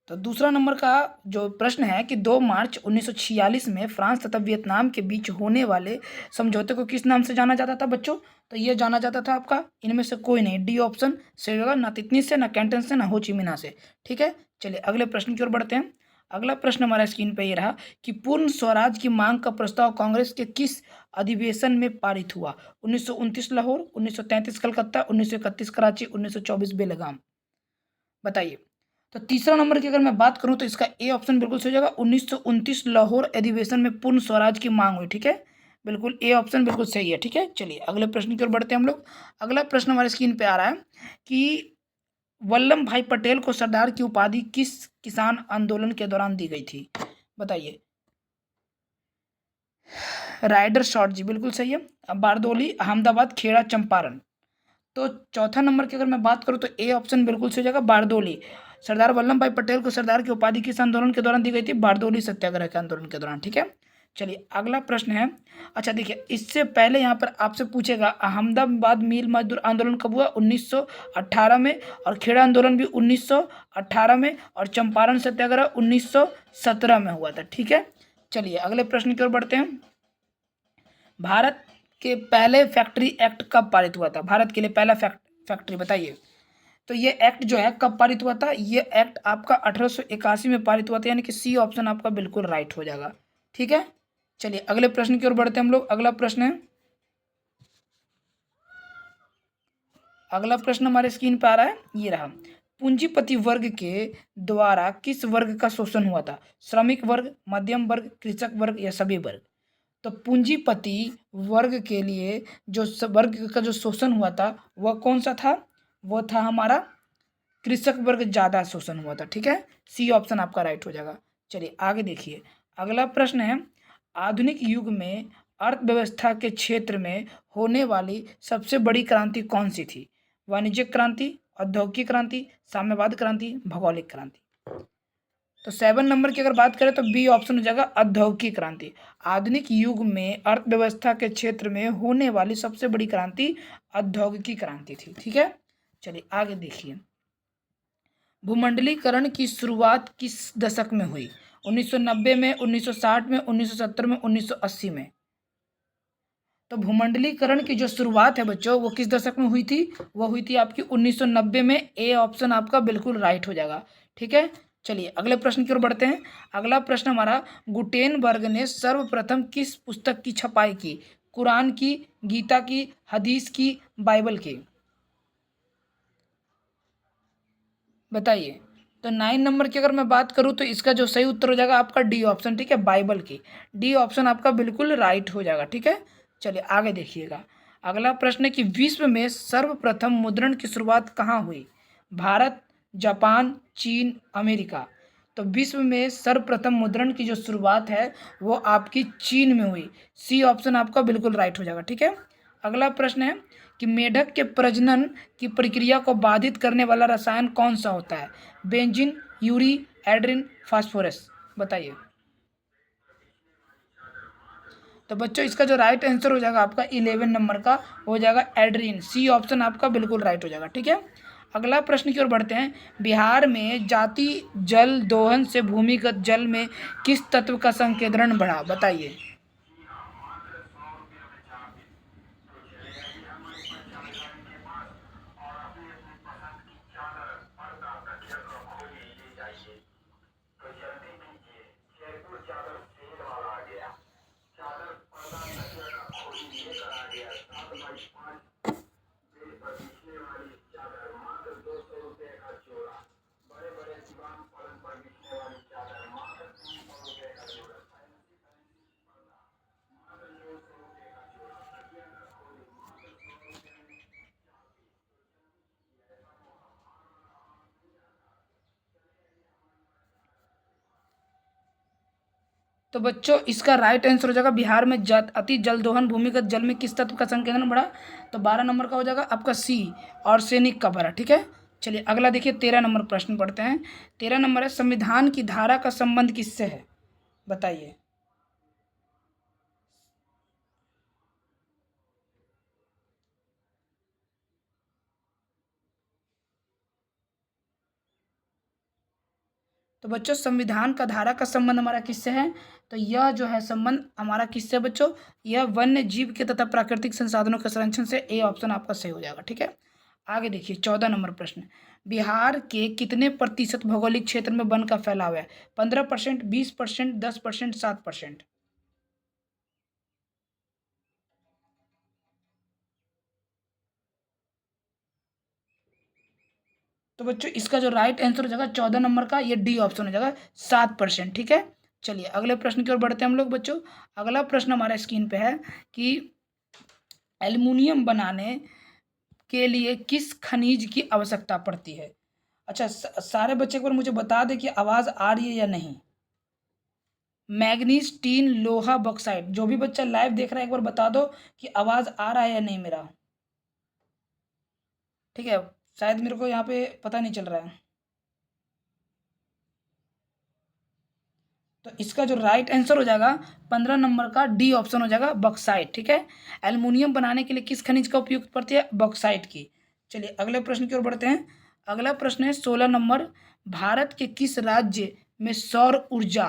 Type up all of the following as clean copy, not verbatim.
तो दूसरा नंबर का जो प्रश्न है कि 2 मार्च 1946 में फ्रांस तथा वियतनाम के बीच होने वाले समझौते को किस नाम से जाना जाता था बच्चों? तो ये जाना जाता था आपका इनमें से कोई नहीं, डी ऑप्शन सही होगा, ना तितनी से, ना कैंटन से, ना हो ची मिन्ह से। ठीक है, चलिए अगले प्रश्न की ओर बढ़ते हैं। अगला प्रश्न हमारा स्क्रीन पे ये रहा कि पूर्ण स्वराज की मांग का प्रस्ताव कांग्रेस के किस अधिवेशन में पारित हुआ? 1929 लाहौर, 1933 कलकत्ता, 1931 कराची, 1924 बेलगाम। बताइए। तो तीसरा नंबर की अगर मैं बात करूं तो इसका ए ऑप्शन बिल्कुल सही हो जाएगा। 1929 लाहौर अधिवेशन में पूर्ण स्वराज की मांग हुई। ठीक है, बिल्कुल ए ऑप्शन बिल्कुल सही है। ठीक है, चलिए अगले प्रश्न की ओर बढ़ते हैं हम लोग। अगला प्रश्न हमारे स्क्रीन पे आ रहा है कि वल्लभ भाई पटेल को सरदार की उपाधि किस किसान आंदोलन के दौरान दी गई थी? बताइए। राइडर शॉर्ट जी बिल्कुल सही है। अब बारदोली, अहमदाबाद, खेड़ा, चंपारण। तो चौथा नंबर की अगर मैं बात करूं तो ए ऑप्शन बिल्कुल सही हो जाएगा, बारदोली। सरदार वल्लभ भाई पटेल को सरदार की उपाधि किस आंदोलन के दौरान दी गई थी? बारदोली सत्याग्रह के आंदोलन के दौरान। ठीक है, चलिए अगला प्रश्न है। अच्छा देखिए, इससे पहले यहाँ पर आपसे पूछेगा अहमदाबाद मिल मजदूर आंदोलन कब हुआ? 1918 में। और खेड़ा आंदोलन भी 1918 में। और चंपारण सत्याग्रह 1917 में हुआ था। ठीक है, चलिए अगले प्रश्न की ओर बढ़ते हैं। भारत के पहले फैक्ट्री एक्ट कब पारित हुआ था? भारत के लिए पहला फैक्ट्री बताइए। तो ये एक्ट जो है कब पारित हुआ था? ये एक्ट आपका 1881 में पारित हुआ था, यानी कि सी ऑप्शन आपका बिल्कुल राइट हो जाएगा। ठीक है, चलिए अगले प्रश्न की ओर बढ़ते हैं हम लोग। अगला प्रश्न है, अगला प्रश्न हमारे स्क्रीन पे आ रहा है, ये रहा। पूंजीपति वर्ग के द्वारा किस वर्ग का शोषण हुआ था? श्रमिक वर्ग, मध्यम वर्ग, कृषक वर्ग या सभी वर्ग? तो पूंजीपति वर्ग के लिए जो वर्ग का जो शोषण हुआ था वह कौन सा था? वो था हमारा कृषक वर्ग, ज्यादा शोषण हुआ था। ठीक है, सी ऑप्शन आपका राइट हो जाएगा। चलिए आगे देखिए। अगला प्रश्न है, आधुनिक युग में अर्थव्यवस्था के क्षेत्र में होने वाली सबसे बड़ी क्रांति कौन सी थी? वाणिज्यिक क्रांति, औद्योगिक क्रांति, साम्यवाद क्रांति, भौगोलिक क्रांति। तो 7 नंबर की अगर बात करें तो बी ऑप्शन हो जाएगा, औद्योगिक क्रांति। आधुनिक युग में अर्थव्यवस्था के क्षेत्र में होने वाली सबसे बड़ी क्रांति औद्योगिक क्रांति थी। ठीक है, चलिए आगे देखिए। भूमंडलीकरण की शुरुआत किस दशक में हुई? 1990 में, 1960 में, 1970 में, 1980 में? तो भूमंडलीकरण की जो शुरुआत है बच्चों वो किस दशक में हुई थी? वो हुई थी आपकी 1990 में। ए ऑप्शन आपका बिल्कुल राइट हो जाएगा। ठीक है, चलिए अगले प्रश्न की ओर बढ़ते हैं। अगला प्रश्न हमारा, गुटेनबर्ग ने सर्वप्रथम किस पुस्तक की छपाई की? कुरान की, गीता की, हदीस की, बाइबल की? बताइए। तो 9 नंबर की अगर मैं बात करूं तो इसका जो सही उत्तर हो जाएगा आपका डी ऑप्शन। ठीक है, बाइबल की। डी ऑप्शन आपका बिल्कुल राइट हो जाएगा। ठीक है, चलिए आगे देखिएगा। अगला प्रश्न है कि विश्व में सर्वप्रथम मुद्रण की शुरुआत कहाँ हुई? भारत, जापान, चीन, अमेरिका? तो विश्व में सर्वप्रथम मुद्रण की जो शुरुआत है वो आपकी चीन में हुई। सी ऑप्शन आपका बिल्कुल राइट हो जाएगा। ठीक है, अगला प्रश्न है कि मेढक के प्रजनन की प्रक्रिया को बाधित करने वाला रसायन कौन सा होता है? Benzene, Yuri, Adrian, phosphorus? बताइए। तो बच्चों इसका जो राइट आंसर हो जाएगा आपका 11 नंबर का हो जाएगा एड्रिन। सी ऑप्शन आपका बिल्कुल राइट हो जाएगा। ठीक है, अगला प्रश्न की ओर बढ़ते हैं। बिहार में जाति जल दोहन से भूमिगत जल में किस तत्व का संकेंद्रण बढ़ा? बताइए। तो बच्चों इसका राइट आंसर हो जाएगा बिहार में अति जल दोहन भूमिगत जल में किस तत्व का संकेंद्रण बढ़ा? तो 12 नंबर का हो जाएगा आपका सी, आर्सेनिक का भरा। ठीक है, चलिए अगला देखिए 13 नंबर प्रश्न पढ़ते हैं। 13 नंबर है, संविधान की धारा का संबंध किससे है? बताइए। तो बच्चों संविधान का धारा का संबंध हमारा किससे है? तो यह जो है संबंध हमारा किससे है बच्चों? यह वन्य जीव के तथा प्राकृतिक संसाधनों के संरक्षण से। ए ऑप्शन आपका सही हो जाएगा। ठीक है, आगे देखिए 14 नंबर प्रश्न। बिहार के कितने प्रतिशत भौगोलिक क्षेत्र में वन का फैलाव है? 15%, 20%, 10%, 7%। तो बच्चों इसका जो राइट आंसर हो जाएगा 14 नंबर का, ये डी ऑप्शन हो जाएगा 7%। ठीक है, चलिए अगले प्रश्न की ओर बढ़ते हैं हम लोग बच्चों। अगला प्रश्न हमारे स्क्रीन पे है कि एल्युमिनियम बनाने के लिए किस खनिज की आवश्यकता पड़ती है? अच्छा, सारे बच्चे एक बार मुझे बता दे कि आवाज़ आ रही है या नहीं। मैग्नीज, टीन, लोहा, बॉक्साइट। जो भी बच्चा लाइव देख रहा है एक बार बता दो कि आवाज़ आ रहा है या नहीं मेरा। ठीक है, शायद मेरे को यहाँ पे पता नहीं चल रहा है। तो इसका जो राइट आंसर हो जाएगा 15 नंबर का डी ऑप्शन हो जाएगा बॉक्साइट। ठीक है, एल्युमिनियम बनाने के लिए किस खनिज का उपयोग पड़ती है? बॉक्साइट की। चलिए अगले प्रश्न की ओर बढ़ते हैं। अगला प्रश्न है 16 नंबर। भारत के किस राज्य में सौर ऊर्जा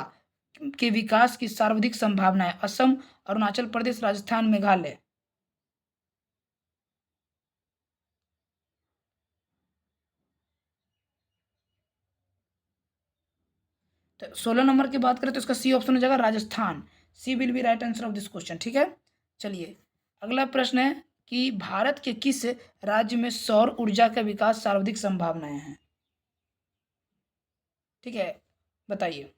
के विकास की सर्वाधिक संभावना है? असम, अरुणाचल प्रदेश, राजस्थान, मेघालय। तो 16 नंबर की बात करें तो इसका सी ऑप्शन हो जाएगा Rajasthan. C will be right answer of this question. ठीक है, चलिए अगला प्रश्न है कि भारत के किस राज्य में सौर ऊर्जा का विकास सर्वाधिक संभावनाएं हैं? ठीक है, बताइए।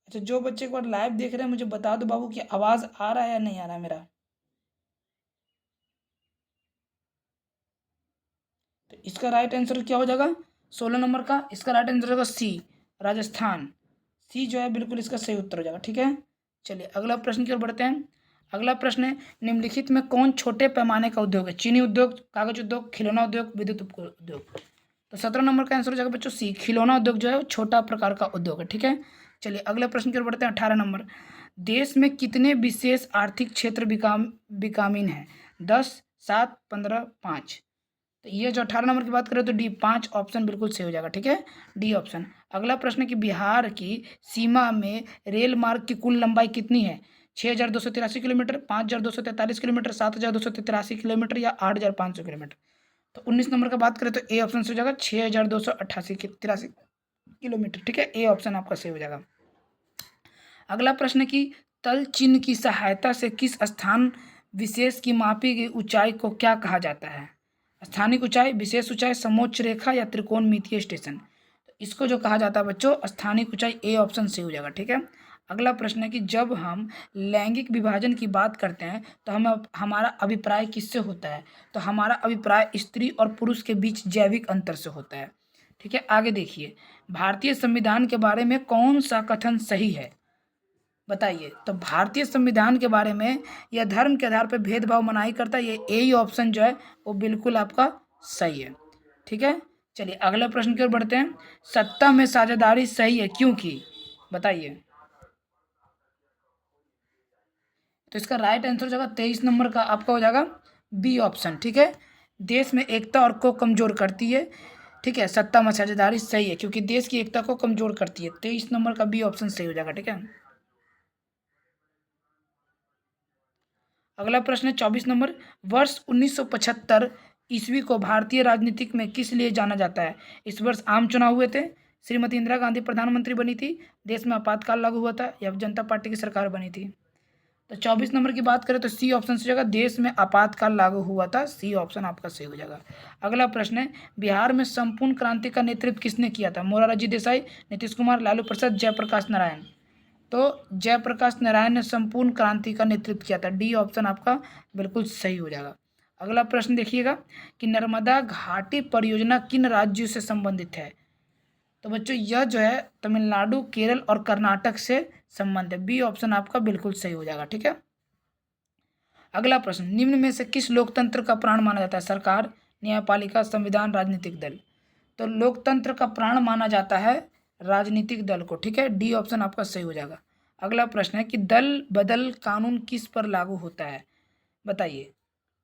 अच्छा, जो बच्चे एक बार लाइव देख रहे हैं मुझे बता दो बाबू कि आवाज आ रहा है या नहीं आ रहा है मेरा। तो इसका राइट आंसर क्या हो जाएगा 16 नंबर का? इसका राइट आंसर होगा सी, राजस्थान। सी जो है बिल्कुल इसका सही उत्तर हो जाएगा। ठीक है, चलिए अगला प्रश्न की ओर बढ़ते हैं। अगला प्रश्न है निम्नलिखित में कौन छोटे पैमाने का उद्योग है? चीनी उद्योग, कागज उद्योग, खिलौना उद्योग, विद्युत उद्योग। तो 17 नंबर का आंसर हो जाएगा बच्चों सी, खिलौना उद्योग जो है वो छोटा प्रकार का उद्योग है। ठीक है, चलिए अगले प्रश्न की ओर बढ़ते हैं। 18 नंबर। देश में कितने विशेष आर्थिक क्षेत्र विकामीन है? 10, 7, 15, 5। तो ये जो 18 नंबर की बात करें तो डी 5 ऑप्शन बिल्कुल सही हो जाएगा। ठीक है, डी ऑप्शन। अगला प्रश्न है कि बिहार की सीमा में रेल मार्ग की कुल लंबाई कितनी है? 6,283 किलोमीटर, 5,243 किलोमीटर, 7,283 किलोमीटर या 8,500 किलोमीटर। तो 19 नंबर का बात करें तो ए ऑप्शन से हो जाएगा 6,283 किलोमीटर। ठीक है, ए ऑप्शन आपका सही हो जाएगा। अगला प्रश्न है कि तल चिन्ह की सहायता से किस स्थान विशेष की मापी गई ऊंचाई को क्या कहा जाता है? स्थानिक ऊंचाई, विशेष ऊंचाई, समोच्च रेखा या त्रिकोणमितीय स्टेशन। तो इसको जो कहा जाता है बच्चों स्थानिक ऊंचाई, ए ऑप्शन सही हो जाएगा। ठीक है, अगला प्रश्न है कि जब हम लैंगिक विभाजन की बात करते हैं तो हमारा अभिप्राय किससे होता है? तो हमारा अभिप्राय स्त्री और पुरुष के बीच जैविक अंतर से होता है। ठीक है, आगे देखिए भारतीय संविधान के बारे में कौन सा कथन सही है? बताइए। तो भारतीय संविधान के बारे में यह धर्म के आधार पर भेदभाव मनाही करता है, ये ए ही ऑप्शन जो है वो बिल्कुल आपका सही है। ठीक है, चलिए अगले प्रश्न की ओर बढ़ते हैं। सत्ता में साझेदारी सही है क्योंकि? बताइए। तो इसका राइट आंसर हो जाएगा 23 नंबर का आपका हो जाएगा बी ऑप्शन। ठीक है, देश में एकता और को कमजोर करती है। ठीक है, सत्ता में साझेदारी सही है क्योंकि देश की एकता को कमजोर करती है। 23 नंबर का बी ऑप्शन सही हो जाएगा। ठीक है, अगला प्रश्न है 24 नंबर। वर्ष 1975 ईस्वी को भारतीय राजनीतिक में किस लिए जाना जाता है? इस वर्ष आम चुनाव हुए थे, श्रीमती इंदिरा गांधी प्रधानमंत्री बनी थी, देश में आपातकाल लागू हुआ था या जनता पार्टी की सरकार बनी थी। तो 24 नंबर की बात करें तो सी ऑप्शन से जगह देश में आपातकाल लागू हुआ था। सी ऑप्शन आपका सही हो जाएगा। अगला प्रश्न है बिहार में संपूर्ण क्रांति का नेतृत्व किसने किया था? मोरारजी देसाई, नीतीश कुमार, लालू प्रसाद, जयप्रकाश नारायण। तो जयप्रकाश नारायण ने संपूर्ण क्रांति का नेतृत्व किया था। डी ऑप्शन आपका बिल्कुल सही हो जाएगा। अगला प्रश्न देखिएगा कि नर्मदा घाटी परियोजना किन राज्यों से संबंधित है? तो बच्चों यह जो है तमिलनाडु, केरल और कर्नाटक से संबंध है। बी ऑप्शन आपका बिल्कुल सही हो जाएगा। ठीक है, अगला प्रश्न निम्न में से किस लोकतंत्र का प्राण माना जाता है? सरकार, न्यायपालिका, संविधान, राजनीतिक दल। तो लोकतंत्र का प्राण माना जाता है राजनीतिक दल को। ठीक है, डी ऑप्शन आपका सही हो जाएगा। अगला प्रश्न है कि दल बदल कानून किस पर लागू होता है, बताइए।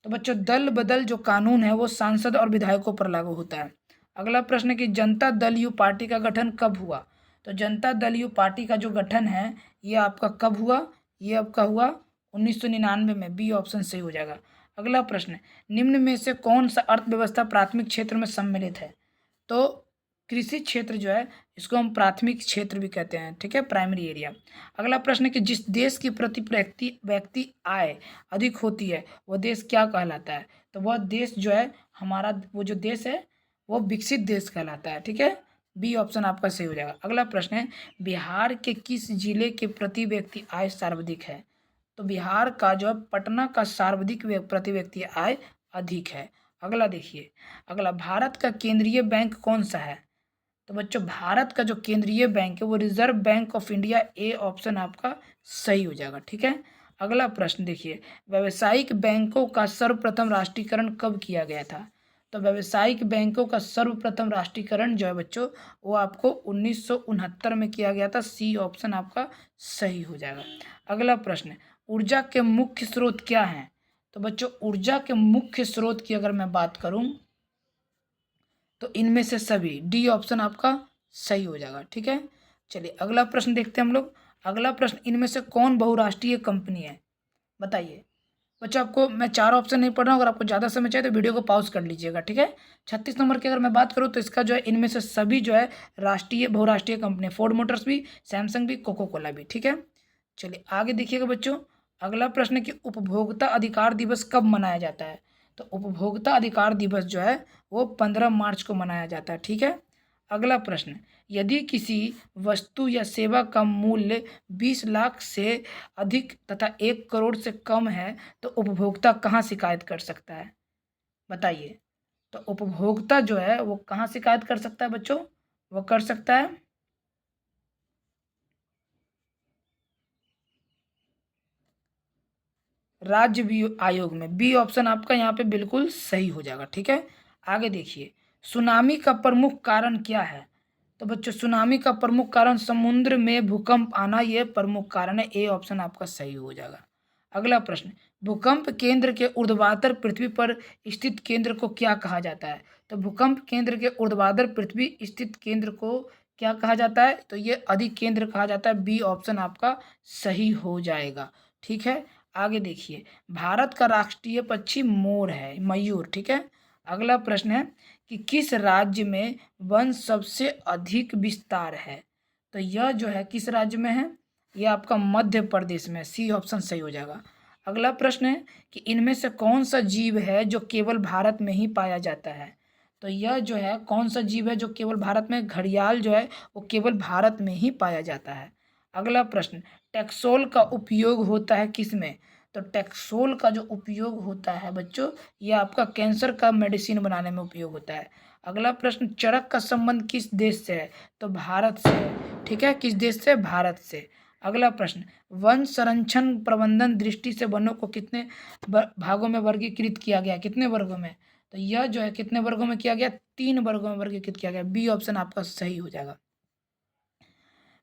तो बच्चों दल बदल जो कानून है वो सांसद और विधायकों पर लागू होता है। अगला प्रश्न है कि जनता दल यू पार्टी का गठन कब हुआ। तो जनता दल यू पार्टी का जो गठन है ये आपका कब हुआ, ये आपका हुआ 1999 में। बी ऑप्शन सही हो जाएगा। अगला प्रश्न है, निम्न में से कौन सा अर्थव्यवस्था प्राथमिक क्षेत्र में सम्मिलित है। तो कृषि क्षेत्र जो है इसको हम प्राथमिक क्षेत्र भी कहते हैं, ठीक है, प्राइमरी एरिया। अगला प्रश्न है कि जिस देश की प्रति व्यक्ति आय अधिक होती है वह देश क्या कहलाता है। तो वह देश जो है हमारा, वो जो देश है वो विकसित देश कहलाता है, ठीक है। बी ऑप्शन आपका सही हो जाएगा। अगला प्रश्न है, बिहार के किस जिले के प्रति व्यक्ति आय सर्वाधिक है। तो बिहार का जो है पटना का सर्वाधिक प्रति व्यक्ति आय अधिक है। अगला देखिए, अगला भारत का केंद्रीय बैंक कौन सा है। तो बच्चों भारत का जो केंद्रीय बैंक है वो reserve bank of India. A option आपका सही हो जाएगा, ठीक है। अगला प्रश्न देखिए, व्यावसायिक बैंकों का सर्वप्रथम राष्ट्रीयकरण कब किया गया था। तो व्यावसायिक बैंकों का सर्वप्रथम राष्ट्रीयकरण जो है बच्चों वो आपको 1969 में किया गया था। सी ऑप्शन आपका सही हो जाएगा। अगला प्रश्न, ऊर्जा के मुख्य स्रोत क्या हैं। तो बच्चों ऊर्जा के मुख्य स्रोत की अगर मैं बात करूं तो इनमें से सभी। डी ऑप्शन आपका सही हो जाएगा, ठीक है। चलिए अगला प्रश्न देखते हैं हम लोग। अगला प्रश्न, इनमें से कौन बहुराष्ट्रीय कंपनी है, बताइए। बच्चों आपको मैं चार ऑप्शन नहीं पढ़ रहा हूँ, अगर आपको ज़्यादा समय चाहिए तो वीडियो को पॉज कर लीजिएगा, ठीक है। 36 नंबर की अगर मैं बात करूँ तो इसका जो है इनमें से सभी जो है राष्ट्रीय बहुराष्ट्रीय कंपनी, फोर्ड मोटर्स भी, सैमसंग भी, कोको कोला भी, ठीक है। चलिए आगे देखिएगा बच्चों। अगला प्रश्न है कि उपभोक्ता अधिकार दिवस कब मनाया जाता है। तो उपभोक्ता अधिकार दिवस जो है वो 15 मार्च को मनाया जाता है, ठीक है। अगला प्रश्न, यदि किसी वस्तु या सेवा का मूल्य 20 लाख से अधिक तथा 1 करोड़ से कम है तो उपभोक्ता कहाँ शिकायत कर सकता है, बताइए। तो उपभोक्ता जो है वो कहाँ शिकायत कर सकता है बच्चों, वो कर सकता है आयोग में। बी ऑप्शन आपका यहाँ पे बिल्कुल सही हो जाएगा, ठीक है। आगे देखिए, सुनामी का प्रमुख कारण क्या है। तो बच्चों सुनामी का प्रमुख कारण समुद्र में भूकंप आना, ये प्रमुख कारण है। ए ऑप्शन आपका सही हो जाएगा। अगला प्रश्न, भूकंप केंद्र के ऊर्ध्वाधर पृथ्वी पर स्थित केंद्र को क्या कहा जाता है। तो भूकंप केंद्र के ऊर्ध्वाधर पृथ्वी स्थित केंद्र को क्या कहा जाता है। तो ये अधिक केंद्र कहा जाता है। बी ऑप्शन आपका सही हो जाएगा, ठीक है। आगे देखिए, भारत का राष्ट्रीय पक्षी मोर है, मयूर, ठीक है। अगला प्रश्न है कि किस राज्य में वन सबसे अधिक विस्तार है। तो यह जो है किस राज्य में है, यह आपका मध्य प्रदेश में। सी ऑप्शन सही हो जाएगा। अगला प्रश्न है कि इनमें से कौन सा जीव है जो केवल भारत में ही पाया जाता है। तो यह जो है कौन सा जीव है जो केवल भारत में, घड़ियाल जो है वो केवल भारत में ही पाया जाता है। अगला प्रश्न, टैक्सोल का उपयोग होता है किस में। तो टैक्सोल का जो उपयोग होता है बच्चों ये आपका कैंसर का मेडिसिन बनाने में उपयोग होता है। अगला प्रश्न, चरक का संबंध किस देश से है। तो भारत से है, ठीक है। किस देश से, भारत से। अगला प्रश्न, वन संरक्षण प्रबंधन दृष्टि से वनों को कितने भागों में वर्गीकृत किया गया, कितने वर्गों में। तो यह जो है कितने वर्गों में किया गया, 3 वर्गों में वर्गीकृत किया गया। बी ऑप्शन आपका सही हो जाएगा।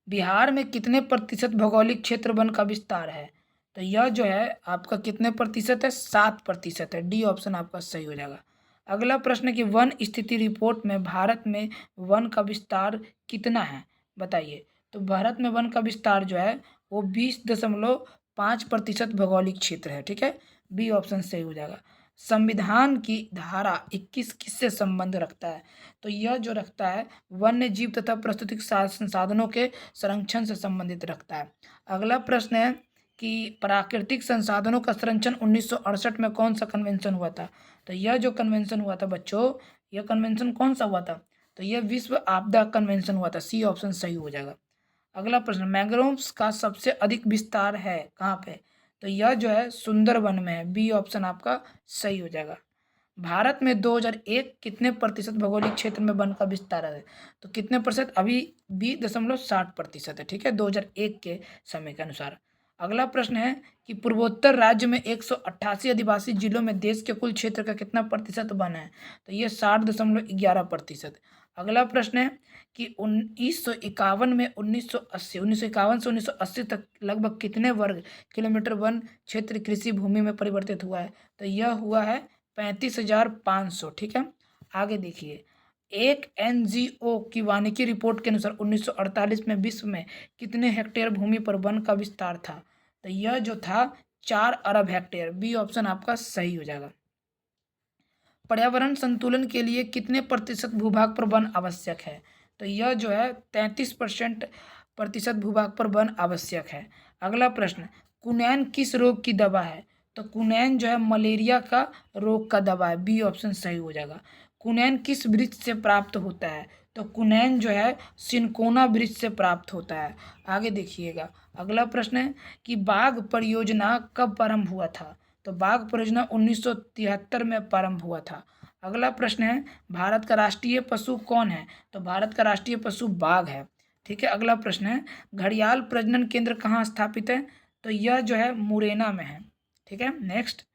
बिहार में कितने प्रतिशत भौगोलिक क्षेत्र वन का विस्तार है। तो यह जो है आपका कितने प्रतिशत है, 7% है। डी ऑप्शन आपका सही हो जाएगा। अगला प्रश्न है कि वन स्थिति रिपोर्ट में भारत में वन का विस्तार कितना है, बताइए। तो भारत में वन का विस्तार जो है वो 20.5% भौगोलिक क्षेत्र है, ठीक है। बी ऑप्शन सही हो जाएगा। संविधान की धारा 21 किससे संबंध रखता है। तो यह जो रखता है वन्य जीव तथा प्राकृतिक संसाधनों के संरक्षण से संबंधित रखता है। अगला प्रश्न है कि प्राकृतिक संसाधनों का संरक्षण 1968 में कौन सा कन्वेंशन हुआ था। तो यह जो कन्वेंशन हुआ था बच्चों, यह कन्वेंशन कौन सा हुआ था। तो यह विश्व आपदा कन्वेंशन हुआ था। सी ऑप्शन सही हो जाएगा। अगला प्रश्न, मैंग्रोव्स का सबसे अधिक विस्तार है कहाँ पे। तो यह जो है सुंदरवन में है। बी ऑप्शन आपका सही हो जाएगा। भारत में 2001 कितने प्रतिशत भौगोलिक क्षेत्र में वन का विस्तार है। तो कितने प्रतिशत, अभी 20.60% है, ठीक है, 2001 के समय के अनुसार। अगला प्रश्न है कि पूर्वोत्तर राज्य में 188 आदिवासी जिलों में देश के कुल क्षेत्र का कितना प्रतिशत वन है। तो ये 60.11%। अगला प्रश्न है कि 1951 में 1951 से 1980 तक लगभग कितने वर्ग किलोमीटर वन क्षेत्र कृषि भूमि में परिवर्तित हुआ है? तो यह हुआ है 35,500। ठीक है, आगे देखिए, एक एनजीओ की वानिकी रिपोर्ट के अनुसार 1948 में विश्व में कितने हेक्टेयर भूमि पर वन का विस्तार था? तो यह जो था 4 अरब हेक्टेयर। बी ऑप्शन आपका सही हो जाएगा। पर्यावरण संतुलन के लिए कितने प्रतिशत भूभाग पर वन आवश्यक है? तो यह जो है 33% भूभाग पर वन आवश्यक है। अगला प्रश्न, कुनैन किस रोग की दवा है? तो कुनैन जो है मलेरिया का रोग का दवा है। बी ऑप्शन सही हो जाएगा। कुनैन किस वृक्ष से प्राप्त होता है? तो कुनैन जो है सिनकोना वृक्ष से प्राप्त होता है। आगे देखिएगा, अगला प्रश्न है कि बाघ परियोजना कब प्रारंभ हुआ था? तो बाघ परियोजना 1973 में प्रारंभ हुआ था। अगला प्रश्न है, भारत का राष्ट्रीय पशु कौन है? तो भारत का राष्ट्रीय पशु बाघ है। ठीक है, अगला प्रश्न है, घड़ियाल प्रजनन केंद्र कहाँ स्थापित है? तो यह जो है मुरैना में है। ठीक है, नेक्स्ट,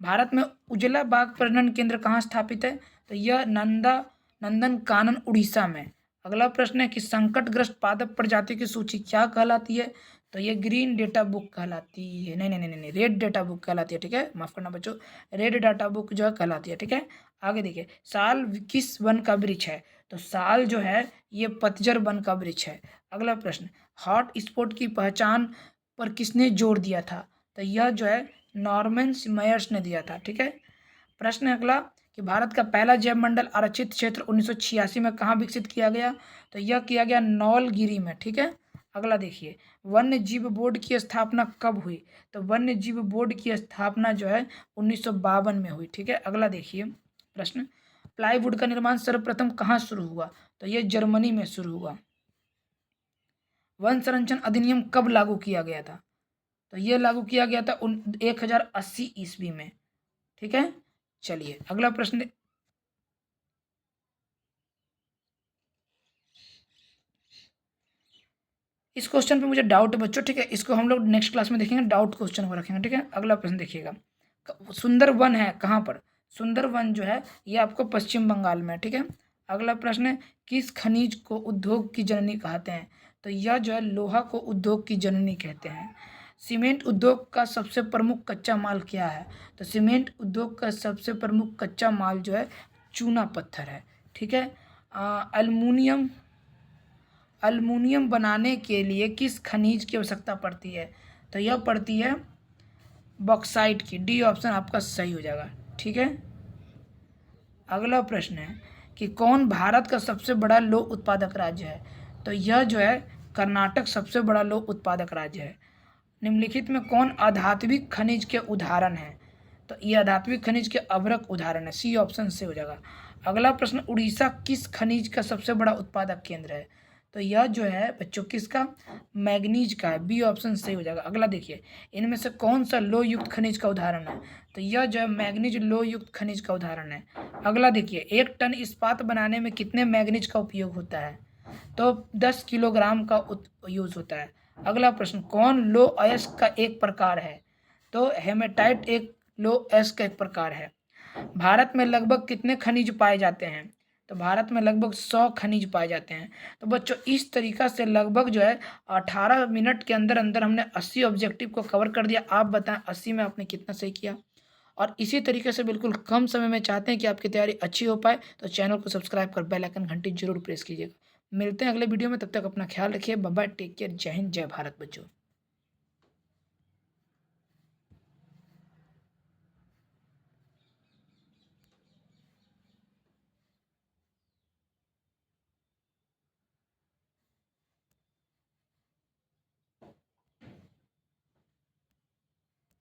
भारत में उजला बाघ प्रजनन केंद्र कहाँ स्थापित है? तो यह नंदन कानन उड़ीसा में। अगला प्रश्न है कि संकटग्रस्त पादप प्रजाति की सूची क्या कहलाती है? तो ये ग्रीन डेटा बुक कहलाती है। नहीं नहीं नहीं नहीं, रेड डेटा बुक कहलाती है। ठीक है, माफ करना बच्चों, रेड डाटा बुक जो है कहलाती है। ठीक है, आगे देखिए, साल किस वन का वृक्ष है? तो साल जो है ये पतझर वन का वृक्ष है। अगला प्रश्न, हॉट स्पॉट की पहचान पर किसने जोर दिया था? तो यह जो है नॉर्मन मेयर्स ने दिया था। ठीक है, प्रश्न अगला कि भारत का पहला जैव मंडल आरक्षित क्षेत्र 1986 में कहाँ विकसित किया गया? तो यह किया गया नौलगिरी में। ठीक है, अगला देखिए, वन्य जीव बोर्ड की स्थापना कब हुई? तो वन्य जीव बोर्ड की स्थापना जो है 1952 में हुई। ठीक है, अगला देखिए प्रश्न, प्लाईवुड का निर्माण सर्वप्रथम कहाँ शुरू हुआ? तो यह जर्मनी में शुरू हुआ। वन संरक्षण अधिनियम कब लागू किया गया था? तो यह लागू किया गया था 1080 ईस्वी में। ठीक है, चलिए अगला प्रश्न, इस क्वेश्चन पे मुझे डाउट है बच्चों। ठीक है, इसको हम लोग नेक्स्ट क्लास में देखेंगे, डाउट क्वेश्चन को रखेंगे। ठीक है, अगला प्रश्न देखिएगा, सुंदर वन है कहाँ पर? सुंदर वन जो है ये आपको पश्चिम बंगाल में है। ठीक है, अगला प्रश्न है, किस खनिज को उद्योग की जननी कहते हैं? तो यह जो है लोहा को उद्योग की जननी कहते हैं। सीमेंट उद्योग का सबसे प्रमुख कच्चा माल क्या है? तो सीमेंट उद्योग का सबसे प्रमुख कच्चा माल जो है चूना पत्थर है। ठीक है, अल्मुनियम बनाने के लिए किस खनिज की आवश्यकता पड़ती है? तो यह पड़ती है बॉक्साइट की। डी ऑप्शन आपका सही हो जाएगा। ठीक है, अगला प्रश्न है कि कौन भारत का सबसे बड़ा लौह उत्पादक राज्य है? तो यह जो है कर्नाटक सबसे बड़ा लौह उत्पादक राज्य है। निम्नलिखित में कौन आधात्विक खनिज के उदाहरण है? तो ये आधात्विक खनिज के अभ्रक उदाहरण है। सी ऑप्शन से हो जाएगा। अगला प्रश्न, उड़ीसा किस खनिज का सबसे बड़ा उत्पादक केंद्र है? तो यह जो है बच्चों किसका, मैग्नीज का है। बी ऑप्शन सही हो जाएगा। अगला देखिए, इनमें से कौन सा लोह युक्त खनिज का उदाहरण है? तो यह जो है मैग्नीज लोह युक्त खनिज का उदाहरण है। अगला देखिए, 1 टन इस्पात बनाने में कितने मैग्नीज का उपयोग होता है? तो 10 किलोग्राम का यूज होता है। अगला प्रश्न, कौन लोह अयस्क का एक प्रकार है? तो हेमेटाइट एक लोह अयस्क का एक प्रकार है। भारत में लगभग कितने खनिज पाए जाते हैं? तो भारत में लगभग 100 खनिज पाए जाते हैं। तो बच्चों इस तरीका से लगभग जो है 18 मिनट के अंदर अंदर हमने 80 ऑब्जेक्टिव को कवर कर दिया। आप बताएं 80 में आपने कितना सही किया? और इसी तरीके से बिल्कुल कम समय में चाहते हैं कि आपकी तैयारी अच्छी हो पाए तो चैनल को सब्सक्राइब कर बेल आइकन घंटी जरूर प्रेस कीजिएगा। मिलते हैं अगले वीडियो में, तब तक अपना ख्याल रखिए। बाय बाय, टेक केयर, जय हिंद, जय भारत बच्चों।